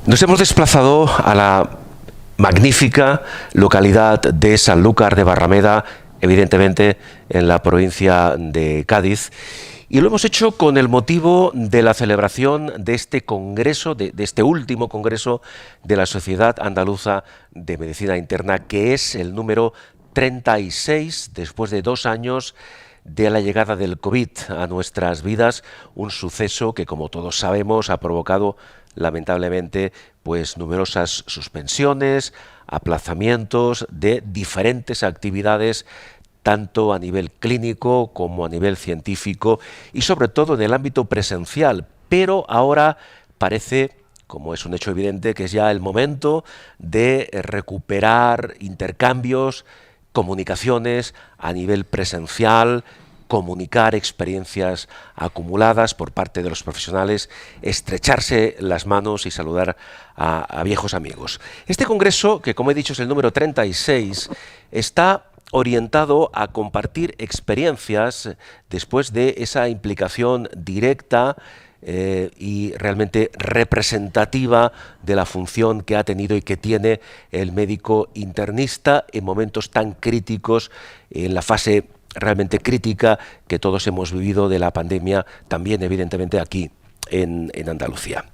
Nos hemos desplazado a la magnífica localidad de Sanlúcar de Barrameda, evidentemente en la provincia de Cádiz, y lo hemos hecho con el motivo de la celebración de este congreso, de este último congreso de la Sociedad Andaluza de Medicina Interna, que es el número 36 después de 2 años de la llegada del COVID a nuestras vidas, un suceso que, como todos sabemos, ha provocado lamentablemente pues numerosas suspensiones, aplazamientos de diferentes actividades, tanto a nivel clínico como a nivel científico y sobre todo en el ámbito presencial. Pero ahora parece, como es un hecho evidente, que es ya el momento de recuperar intercambios, comunicaciones a nivel presencial, comunicar experiencias acumuladas por parte de los profesionales, estrecharse las manos y saludar a viejos amigos. Este congreso, que como he dicho es el número 36, está orientado a compartir experiencias después de esa implicación directa y realmente representativa de la función que ha tenido y que tiene el médico internista en momentos tan críticos, en la fase realmente crítica que todos hemos vivido de la pandemia, también evidentemente aquí en Andalucía.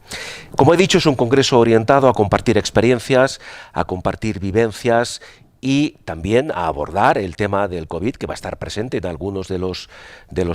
Como he dicho, es un congreso orientado a compartir experiencias, a compartir vivencias y también a abordar el tema del COVID, que va a estar presente en algunos de los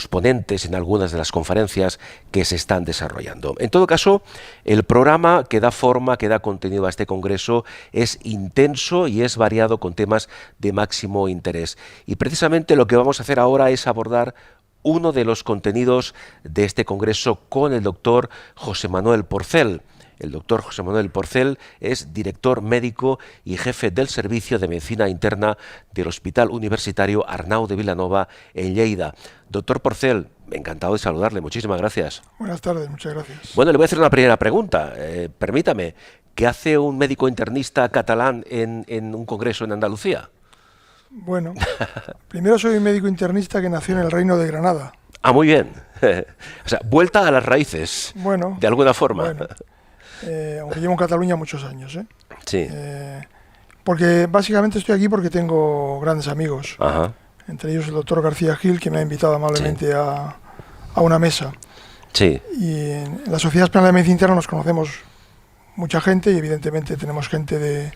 ponentes, en algunas de las conferencias que se están desarrollando. En todo caso, el programa que da forma, que da contenido a este congreso es intenso y es variado con temas de máximo interés. Y precisamente lo que vamos a hacer ahora es abordar uno de los contenidos de este congreso con el doctor José Manuel Porcel. El doctor José Manuel Porcel es director médico y jefe del Servicio de Medicina Interna del Hospital Universitario Arnau de Vilanova en Lleida. Doctor Porcel, encantado de saludarle, muchísimas gracias. Buenas tardes, muchas gracias. Bueno, le voy a hacer una primera pregunta. Permítame, ¿qué hace un médico internista catalán en un congreso en Andalucía? Bueno, primero soy un médico internista que nació en el Reino de Granada. Ah, muy bien. O sea, vuelta a las raíces, bueno, de alguna forma. Bueno. Aunque llevo en Cataluña muchos años, Sí. Porque básicamente estoy aquí porque tengo grandes amigos. Ajá. Entre ellos el doctor García Gil, que me ha invitado amablemente a una mesa. Sí. Y en la Sociedad Española de Medicina Interna nos conocemos mucha gente y evidentemente tenemos gente de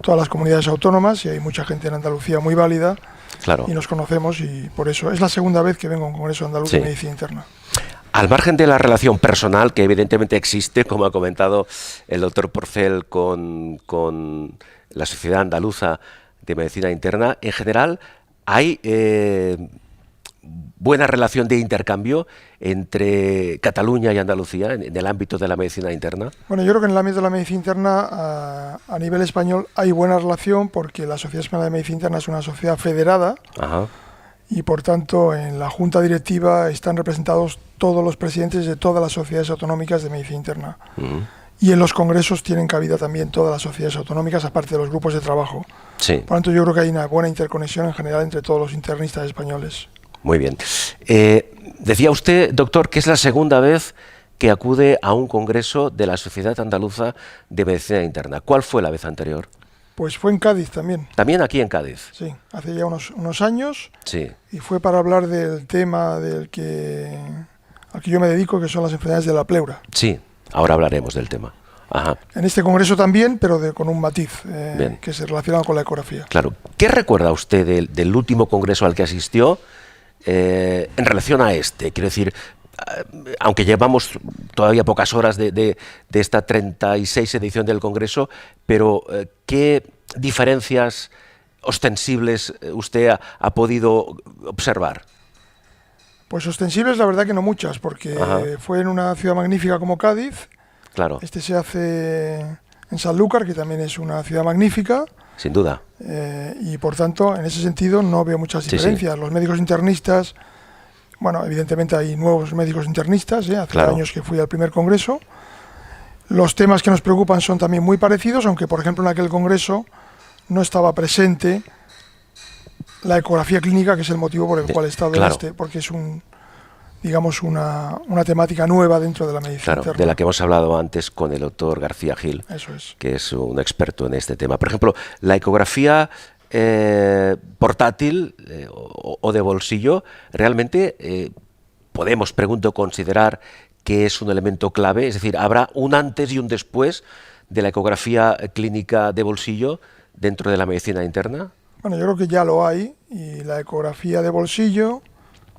todas las comunidades autónomas y hay mucha gente en Andalucía muy válida. Claro. Y nos conocemos y por eso es la segunda vez que vengo a un congreso andaluz de medicina interna. Al margen de la relación personal, que evidentemente existe, como ha comentado el doctor Porcel con la Sociedad Andaluza de Medicina Interna, en general hay buena relación de intercambio entre Cataluña y Andalucía en el ámbito de la medicina interna. Bueno, yo creo que en el ámbito de la medicina interna a nivel español hay buena relación porque la Sociedad Española de Medicina Interna es una sociedad federada. Ajá. Y por tanto en la Junta Directiva están representados todos los presidentes de todas las sociedades autonómicas de medicina interna. Y en los congresos tienen cabida también todas las sociedades autonómicas, aparte de los grupos de trabajo. Sí. Por lo tanto yo creo que hay una buena interconexión en general entre todos los internistas españoles. Muy bien. Decía usted, doctor, que es la segunda vez que acude a un congreso de la Sociedad Andaluza de Medicina Interna. ¿Cuál fue la vez anterior? Pues fue en Cádiz también. ¿También aquí en Cádiz? Sí, hace ya unos años. Sí. Y fue para hablar del tema al que yo me dedico, que son las enfermedades de la pleura. Sí, ahora hablaremos del tema. Ajá. En este congreso también, pero con un matiz que se relaciona con la ecografía. Claro. ¿Qué recuerda usted del último congreso al que asistió en relación a este? Quiero decir, aunque llevamos todavía pocas horas de esta 36 edición del Congreso, pero ¿qué diferencias ostensibles usted ha podido observar? Pues ostensibles la verdad que no muchas, porque fue en una ciudad magnífica como Cádiz. Claro. Este se hace en Sanlúcar, que también es una ciudad magnífica. Sin duda. Y por tanto, en ese sentido no veo muchas diferencias. Sí. Los médicos internistas... Bueno, evidentemente hay nuevos médicos internistas, hace años que fui al primer congreso. Los temas que nos preocupan son también muy parecidos, aunque por ejemplo en aquel congreso no estaba presente la ecografía clínica, que es el motivo por el cual he estado en porque es digamos, una temática nueva dentro de la medicina interna. De la que hemos hablado antes con el doctor García Gil, Eso es. Que es un experto en este tema. Por ejemplo, la ecografía portátil o de bolsillo, realmente podemos, pregunto, considerar que es un elemento clave, es decir, ¿habrá un antes y un después de la ecografía clínica de bolsillo dentro de la medicina interna? Bueno, yo creo que ya lo hay, y la ecografía de bolsillo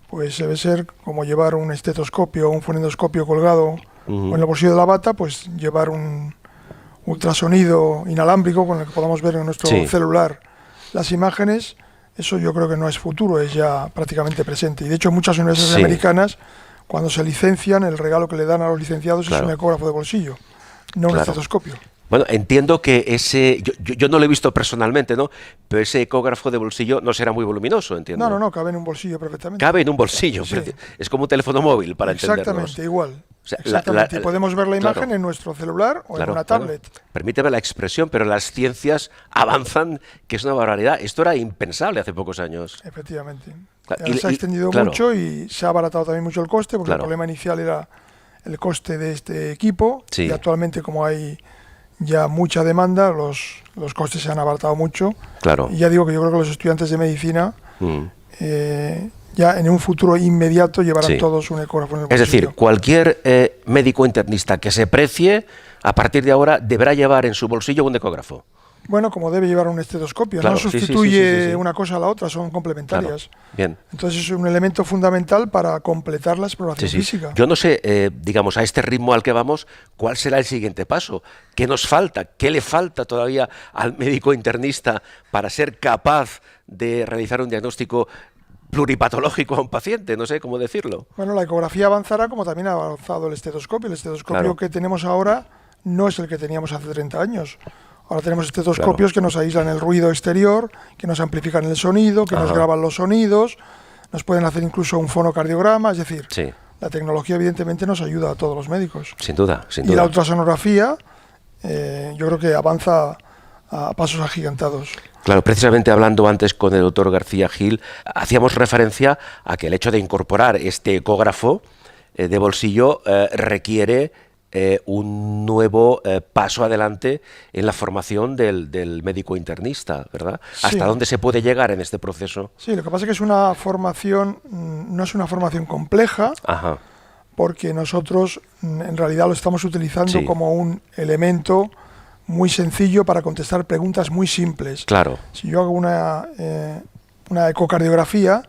pues debe ser como llevar un estetoscopio o un fonendoscopio colgado en el bolsillo de la bata, pues llevar un ultrasonido inalámbrico con el que podamos ver en nuestro celular las imágenes. Eso yo creo que no es futuro, es ya prácticamente presente. Y de hecho muchas universidades americanas, cuando se licencian, el regalo que le dan a los licenciados es un ecógrafo de bolsillo, no un estetoscopio. Bueno, entiendo que ese, yo no lo he visto personalmente, ¿no? Pero ese ecógrafo de bolsillo no será muy voluminoso, entiendo. No, cabe en un bolsillo perfectamente. Cabe en un bolsillo, sí. Es como un teléfono móvil, para entendernos. Exactamente, igual. O sea, exactamente, y podemos ver la imagen en nuestro celular o en una tablet. Permíteme la expresión, pero las ciencias avanzan, que es una barbaridad. Esto era impensable hace pocos años. Efectivamente. Se ha extendido mucho y se ha abaratado también mucho el coste, porque el problema inicial era el coste de este equipo, y actualmente, como hay ya mucha demanda, los costes se han abaratado mucho. Y ya digo que yo creo que los estudiantes de medicina ya en un futuro inmediato llevarán todos un ecógrafo en el bolsillo. Es decir, cualquier médico internista que se precie, a partir de ahora deberá llevar en su bolsillo un ecógrafo. Bueno, como debe llevar un estetoscopio, no sustituye una cosa a la otra, son complementarias. Bien. Entonces es un elemento fundamental para completar la exploración física. Yo no sé, digamos, a este ritmo al que vamos, ¿cuál será el siguiente paso? ¿Qué nos falta? ¿Qué le falta todavía al médico internista para ser capaz de realizar un diagnóstico pluripatológico a un paciente? No sé cómo decirlo. Bueno, la ecografía avanzará como también ha avanzado el estetoscopio. El estetoscopio que tenemos ahora no es el que teníamos hace 30 años. Ahora tenemos estetoscopios que nos aíslan el ruido exterior, que nos amplifican el sonido, que nos graban los sonidos, nos pueden hacer incluso un fonocardiograma, es decir, la tecnología evidentemente nos ayuda a todos los médicos. Sin duda, sin duda. Y la ultrasonografía yo creo que avanza a pasos agigantados. Claro, precisamente hablando antes con el doctor García Gil, hacíamos referencia a que el hecho de incorporar este ecógrafo de bolsillo requiere un nuevo paso adelante en la formación del médico internista, ¿verdad? ¿Hasta dónde se puede llegar en este proceso? Sí, lo que pasa es que es una formación, no es una formación compleja, porque nosotros en realidad lo estamos utilizando como un elemento muy sencillo para contestar preguntas muy simples. Si yo hago una ecocardiografía,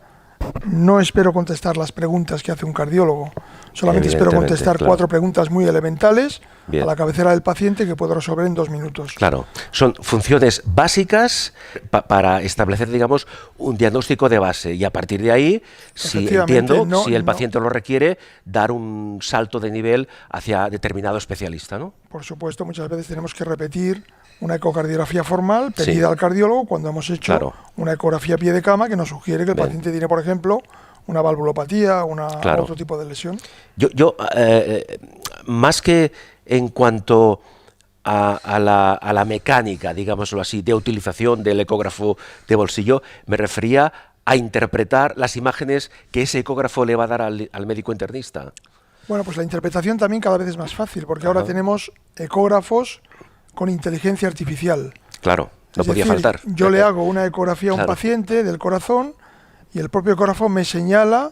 no espero contestar las preguntas que hace un cardiólogo, solamente espero contestar 4 preguntas muy elementales a la cabecera del paciente que puedo resolver en 2 minutos. Son funciones básicas para establecer, digamos, un diagnóstico de base, y a partir de ahí, si el paciente lo requiere, dar un salto de nivel hacia determinado especialista, ¿no? Por supuesto, muchas veces tenemos que repetir una ecocardiografía formal pedida al cardiólogo cuando hemos hecho una ecografía a pie de cama que nos sugiere que el paciente tiene, por ejemplo, una valvulopatía, otro tipo de lesión. Yo más que en cuanto a la mecánica, digámoslo así, de utilización del ecógrafo de bolsillo, me refería a interpretar las imágenes que ese ecógrafo le va a dar al médico internista. Bueno, pues la interpretación también cada vez es más fácil, porque ahora tenemos ecógrafos con inteligencia artificial. No podía faltar. Yo le hago una ecografía a un paciente del corazón y el propio ecógrafo me señala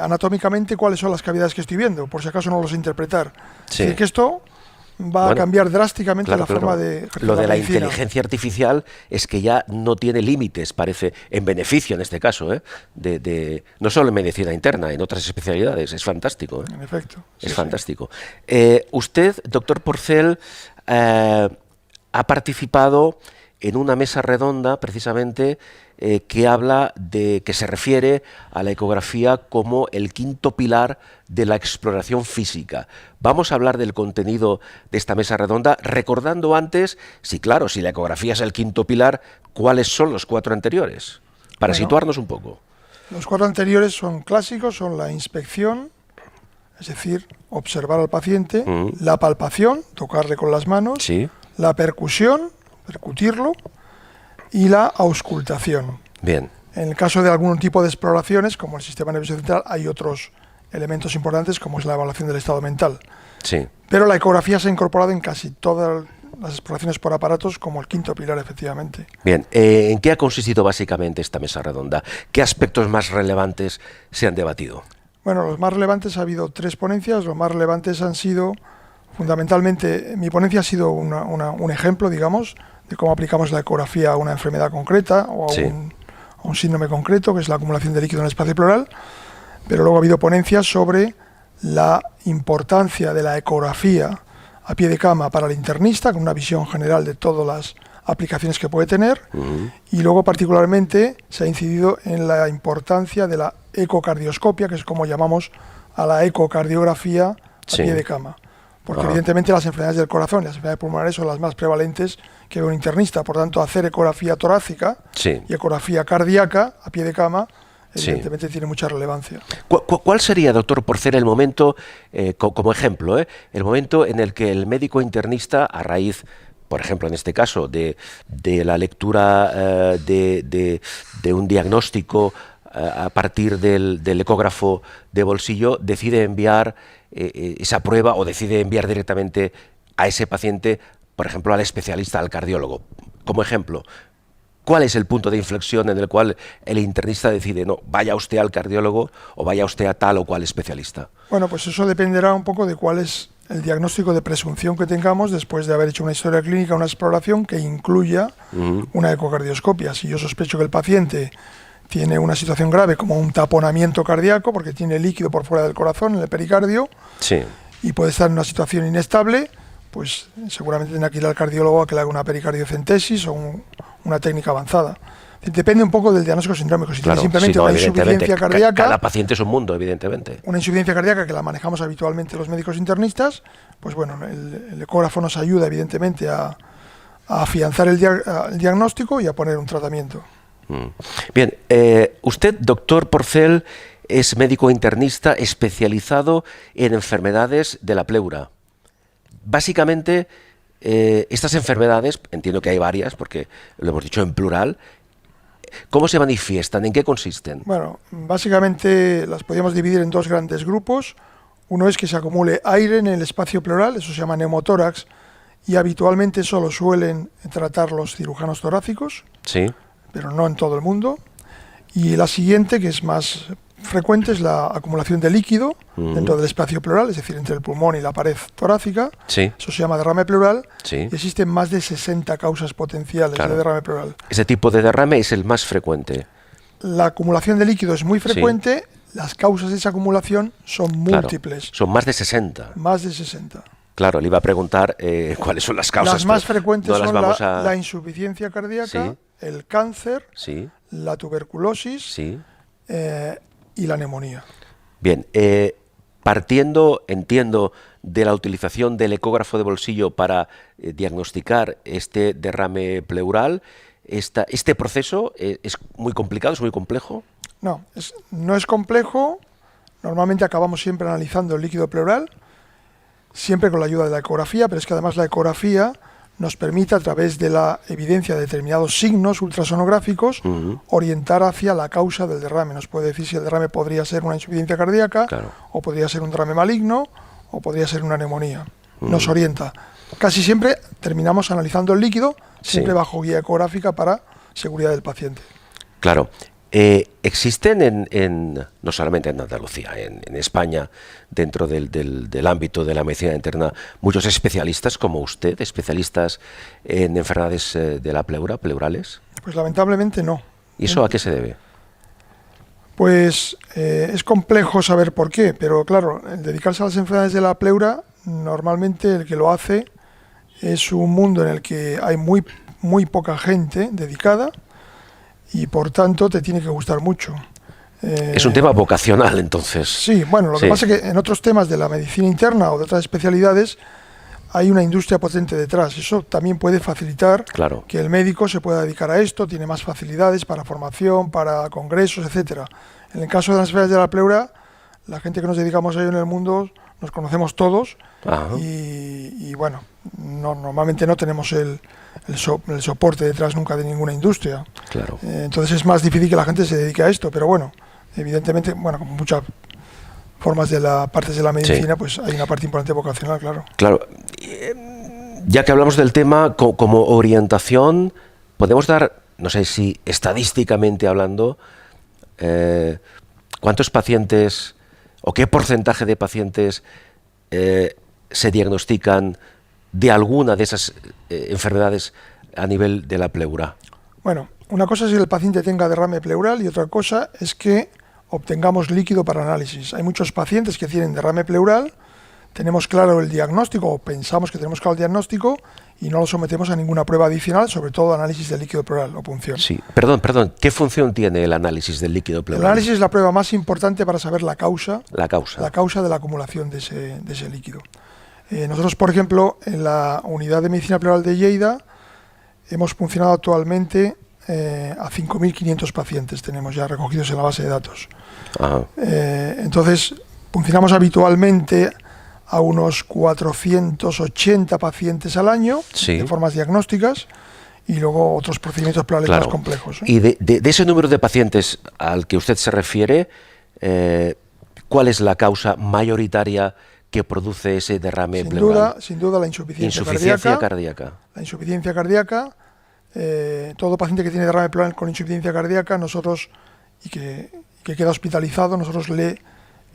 anatómicamente cuáles son las cavidades que estoy viendo, por si acaso no lo sé interpretar. Así que esto va a cambiar drásticamente la forma de ejercer lo de la medicina. Inteligencia artificial es que ya no tiene límites, parece, en beneficio en este caso, no solo en medicina interna, en otras especialidades. Es fantástico. En efecto. Es fantástico. Usted, doctor Porcel, ha participado en una mesa redonda, precisamente, que se refiere a la ecografía como el quinto pilar de la exploración física. Vamos a hablar del contenido de esta mesa redonda, recordando antes, si la ecografía es el quinto pilar, ¿cuáles son los 4 anteriores? Para situarnos un poco. Los 4 anteriores son clásicos, son la inspección, es decir, observar al paciente, la palpación, tocarle con las manos, la percusión, percutirlo, y la auscultación. En el caso de algún tipo de exploraciones, como el sistema nervioso central, hay otros elementos importantes, como es la evaluación del estado mental. Sí. Pero la ecografía se ha incorporado en casi todas las exploraciones por aparatos como el quinto pilar, efectivamente. Bien, ¿en qué ha consistido básicamente esta mesa redonda? ¿Qué aspectos más relevantes se han debatido? Bueno, los más relevantes, ha habido 3 ponencias. Los más relevantes han sido, fundamentalmente, mi ponencia ha sido un ejemplo, digamos, de cómo aplicamos la ecografía a una enfermedad concreta o a un síndrome concreto, que es la acumulación de líquido en el espacio pleural. Pero luego ha habido ponencias sobre la importancia de la ecografía a pie de cama para el internista, con una visión general de todas las aplicaciones que puede tener, y luego particularmente se ha incidido en la importancia de la ecocardioscopia, que es como llamamos a la ecocardiografía a pie de cama, porque evidentemente las enfermedades del corazón y las enfermedades pulmonares son las más prevalentes que ve un internista. Por tanto, hacer ecografía torácica y ecografía cardíaca a pie de cama evidentemente tiene mucha relevancia. ¿Cuál sería, doctor Porcel, el momento, como ejemplo, el momento en el que el médico internista, a raíz, por ejemplo, en este caso, de la lectura de un diagnóstico a partir del ecógrafo de bolsillo, decide enviar esa prueba o decide enviar directamente a ese paciente, por ejemplo, al especialista, al cardiólogo? Como ejemplo, ¿cuál es el punto de inflexión en el cual el internista decide, no, vaya usted al cardiólogo o vaya usted a tal o cual especialista? Bueno, pues eso dependerá un poco de cuál es el diagnóstico de presunción que tengamos después de haber hecho una historia clínica, una exploración que incluya una ecocardioscopia. Si yo sospecho que el paciente tiene una situación grave como un taponamiento cardíaco, porque tiene líquido por fuera del corazón, en el pericardio, y puede estar en una situación inestable, pues seguramente tendrá que ir al cardiólogo a que le haga una pericardiocentesis o una técnica avanzada. Depende un poco del diagnóstico sindrómico. Si tiene simplemente una insuficiencia cardíaca... Cada paciente es un mundo, evidentemente. Una insuficiencia cardíaca que la manejamos habitualmente los médicos internistas, pues bueno, el ecógrafo nos ayuda evidentemente a afianzar el diagnóstico y a poner un tratamiento. Bien, usted, doctor Porcel, es médico internista especializado en enfermedades de la pleura. Básicamente, estas enfermedades, entiendo que hay varias, porque lo hemos dicho en plural, ¿cómo se manifiestan? ¿En qué consisten? Bueno, básicamente las podríamos dividir en 2 grandes grupos. Uno es que se acumule aire en el espacio pleural, eso se llama neumotórax, y habitualmente solo suelen tratar los cirujanos torácicos, pero no en todo el mundo. Y la siguiente, que es más frecuente, es la acumulación de líquido dentro del espacio pleural, es decir, entre el pulmón y la pared torácica. Eso se llama derrame pleural, y existen más de 60 causas potenciales de derrame pleural. Ese tipo de derrame es el más frecuente. La acumulación de líquido es muy frecuente, las causas de esa acumulación son múltiples. Son más de 60. Más de 60. Claro, le iba a preguntar cuáles son las causas. Las más frecuentes son la insuficiencia cardíaca, el cáncer, la tuberculosis y la neumonía. Bien, partiendo, entiendo, de la utilización del ecógrafo de bolsillo para diagnosticar este derrame pleural, ¿este proceso es muy complicado, es muy complejo? No, no es complejo. Normalmente acabamos siempre analizando el líquido pleural, siempre con la ayuda de la ecografía, pero es que además la ecografía nos permite, a través de la evidencia de determinados signos ultrasonográficos, orientar hacia la causa del derrame. Nos puede decir si el derrame podría ser una insuficiencia cardíaca, o podría ser un derrame maligno, o podría ser una neumonía. Nos orienta. Casi siempre terminamos analizando el líquido, siempre bajo guía ecográfica para seguridad del paciente. Claro. Existen no solamente en Andalucía, en España, dentro del ámbito de la medicina interna, muchos especialistas como usted, especialistas en enfermedades de la pleura, pleurales. Pues lamentablemente no. ¿Y eso a qué se debe? Pues es complejo saber por qué, pero claro, el dedicarse a las enfermedades de la pleura, normalmente el que lo hace es un mundo en el que hay muy poca gente dedicada, y por tanto te tiene que gustar mucho. Es un tema vocacional, entonces. Sí, bueno, lo que pasa es que en otros temas de la medicina interna o de otras especialidades hay una industria potente detrás. Eso también puede facilitar que el médico se pueda dedicar a esto, tiene más facilidades para formación, para congresos, etcétera. En el caso de las enfermedades de la pleura, la gente que nos dedicamos a ello en el mundo nos conocemos todos Ajá. y bueno, normalmente no tenemos el soporte detrás nunca de ninguna industria. Claro. Entonces es más difícil que la gente se dedique a esto, pero bueno, evidentemente, bueno, como muchas formas de partes de la medicina, pues hay una parte importante vocacional, claro. Claro. Ya que hablamos del tema, como orientación, podemos dar, no sé si estadísticamente hablando, ¿cuántos pacientes o qué porcentaje de pacientes se diagnostican de alguna de esas enfermedades a nivel de la pleura? Bueno, una cosa es que el paciente tenga derrame pleural y otra cosa es que obtengamos líquido para análisis. Hay muchos pacientes que tienen derrame pleural, tenemos claro el diagnóstico o pensamos que tenemos claro el diagnóstico y no lo sometemos a ninguna prueba adicional, sobre todo análisis del líquido pleural o punción. Sí, perdón, ¿qué función tiene el análisis del líquido pleural? El análisis es la prueba más importante para saber la causa de la acumulación de ese líquido. Nosotros, por ejemplo, en la unidad de medicina pleural de Lleida hemos funcionado actualmente a 5.500 pacientes, tenemos ya recogidos en la base de datos. Entonces, funcionamos habitualmente a unos 480 pacientes al año, sí, de formas diagnósticas, y luego otros procedimientos pleurales más complejos. Y de ese número de pacientes al que usted se refiere, ¿cuál es la causa mayoritaria que produce ese derrame pleural? Sin duda la insuficiencia cardíaca. La insuficiencia cardíaca, todo paciente que tiene derrame pleural con insuficiencia cardíaca, nosotros, y que queda hospitalizado, nosotros le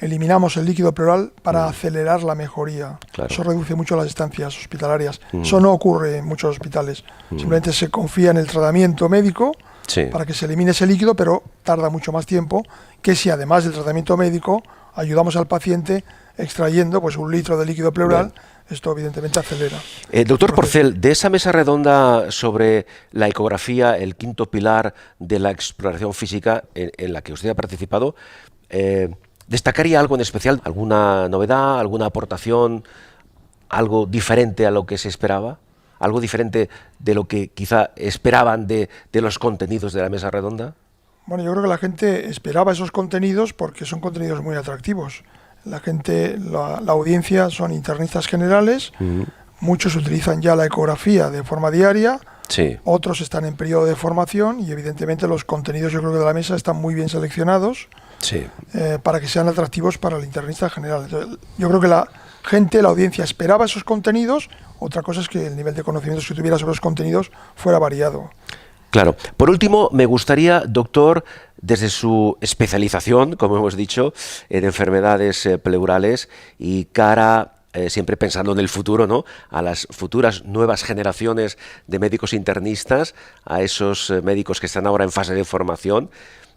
eliminamos el líquido pleural para acelerar la mejoría. Claro. Eso reduce mucho las estancias hospitalarias. Eso no ocurre en muchos hospitales. Simplemente se confía en el tratamiento médico para que se elimine ese líquido, pero tarda mucho más tiempo que si además del tratamiento médico ayudamos al paciente extrayendo pues 1 litro de líquido pleural. Esto evidentemente acelera. Doctor Porcel, de esa mesa redonda sobre la ecografía, el quinto pilar de la exploración física en la que usted ha participado, ¿destacaría algo en especial? ¿Alguna novedad, alguna aportación, algo diferente a lo que se esperaba? ¿Algo diferente de lo que quizá esperaban de los contenidos de la mesa redonda? Bueno, yo creo que la gente esperaba esos contenidos porque son contenidos muy atractivos. La gente, la audiencia son internistas generales, muchos utilizan ya la ecografía de forma diaria, otros están en periodo de formación y evidentemente los contenidos, yo creo que de la mesa están muy bien seleccionados para que sean atractivos para el internista general. Entonces, yo creo que la gente, la audiencia esperaba esos contenidos, otra cosa es que el nivel de conocimientos que tuviera sobre los contenidos fuera variado. Claro. Por último, me gustaría, doctor, desde su especialización, como hemos dicho, en enfermedades pleurales y cara, siempre pensando en el futuro, ¿no?, a las futuras nuevas generaciones de médicos internistas, a esos médicos que están ahora en fase de formación,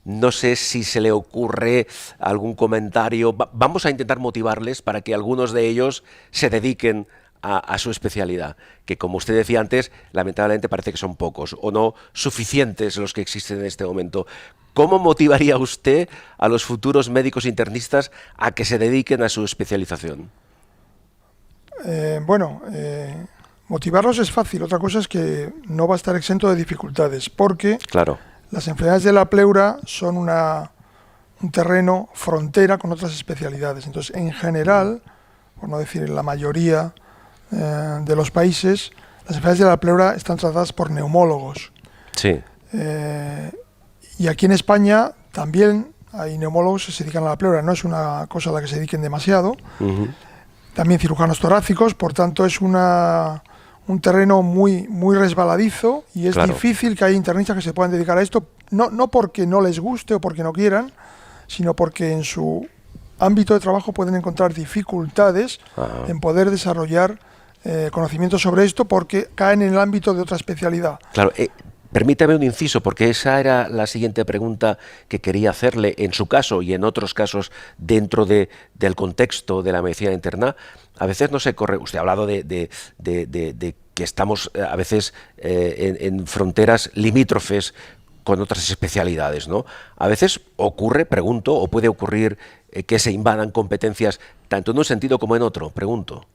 no sé si se le ocurre algún comentario. Vamos a intentar motivarles para que algunos de ellos se dediquen a su especialidad, que como usted decía antes, lamentablemente parece que son pocos o no suficientes los que existen en este momento. ¿Cómo motivaría usted a los futuros médicos internistas a que se dediquen a su especialización? Motivarlos es fácil, otra cosa es que no va a estar exento de dificultades, porque las enfermedades de la pleura son un terreno frontera con otras especialidades. Entonces, en general, por no decir en la mayoría de los países, las enfermedades de la pleura están tratadas por neumólogos. Y aquí en España también hay neumólogos que se dedican a la pleura, no es una cosa a la que se dediquen demasiado. También cirujanos torácicos, por tanto es un terreno muy resbaladizo y es difícil que haya internistas que se puedan dedicar a esto, no porque no les guste o porque no quieran, sino porque en su ámbito de trabajo pueden encontrar dificultades en poder desarrollar conocimientos sobre esto porque caen en el ámbito de otra especialidad. Claro, permítame un inciso, porque esa era la siguiente pregunta que quería hacerle. En su caso y en otros casos dentro del contexto de la medicina interna, a veces no se corre. Usted ha hablado de que estamos a veces en fronteras limítrofes con otras especialidades, ¿no? A veces ocurre, pregunto, o puede ocurrir que se invadan competencias tanto en un sentido como en otro, pregunto.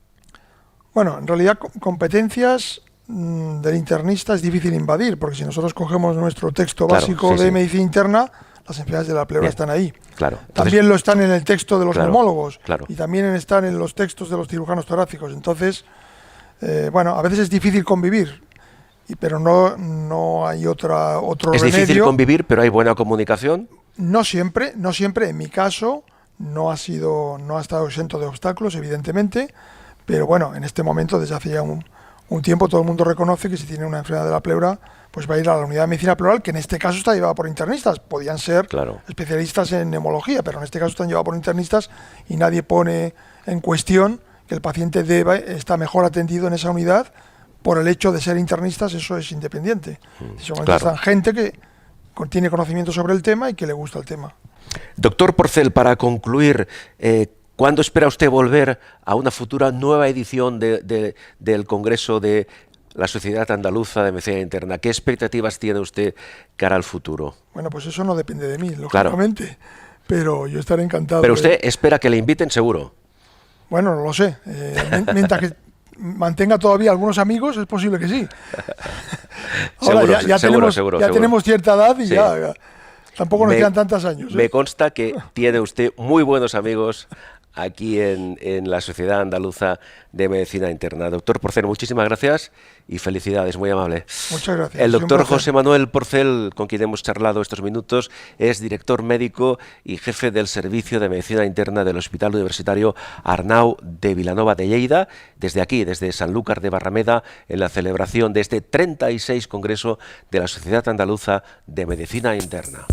Bueno, en realidad competencias del internista es difícil invadir, porque si nosotros cogemos nuestro texto básico de medicina interna, las enfermedades de la pleura están ahí. Claro. También lo están en el texto de los neumólogos claro. y también están en los textos de los cirujanos torácicos. Entonces, bueno, a veces es difícil convivir, pero no hay otro remedio. Es difícil convivir, pero hay buena comunicación. No siempre. En mi caso no ha estado exento de obstáculos, evidentemente, pero bueno, en este momento, desde hace ya un tiempo, todo el mundo reconoce que si tiene una enfermedad de la pleura, pues va a ir a la unidad de medicina pleural, que en este caso está llevada por internistas. Podían ser especialistas en neumología, pero en este caso están llevados por internistas y nadie pone en cuestión que el paciente está mejor atendido en esa unidad por el hecho de ser internistas. Eso es independiente. Están gente que tiene conocimiento sobre el tema y que le gusta el tema. Doctor Porcel, para concluir, ¿cuándo espera usted volver a una futura nueva edición del Congreso de la Sociedad Andaluza de Medicina Interna? ¿Qué expectativas tiene usted cara al futuro? Bueno, pues eso no depende de mí, lógicamente, pero yo estaré encantado. ¿Pero usted espera que le inviten, seguro? Bueno, no lo sé. Mientras que mantenga todavía algunos amigos, es posible que sí. Ahora seguro. Tenemos cierta edad y ya tampoco nos quedan tantos años. Me consta que tiene usted muy buenos amigos aquí en la Sociedad Andaluza de Medicina Interna. Doctor Porcel, muchísimas gracias y felicidades, muy amable. Muchas gracias. El doctor José Manuel Porcel, con quien hemos charlado estos minutos, es director médico y jefe del Servicio de Medicina Interna del Hospital Universitario Arnau de Vilanova de Lleida, desde aquí, desde Sanlúcar de Barrameda, en la celebración de este 36 Congreso de la Sociedad Andaluza de Medicina Interna.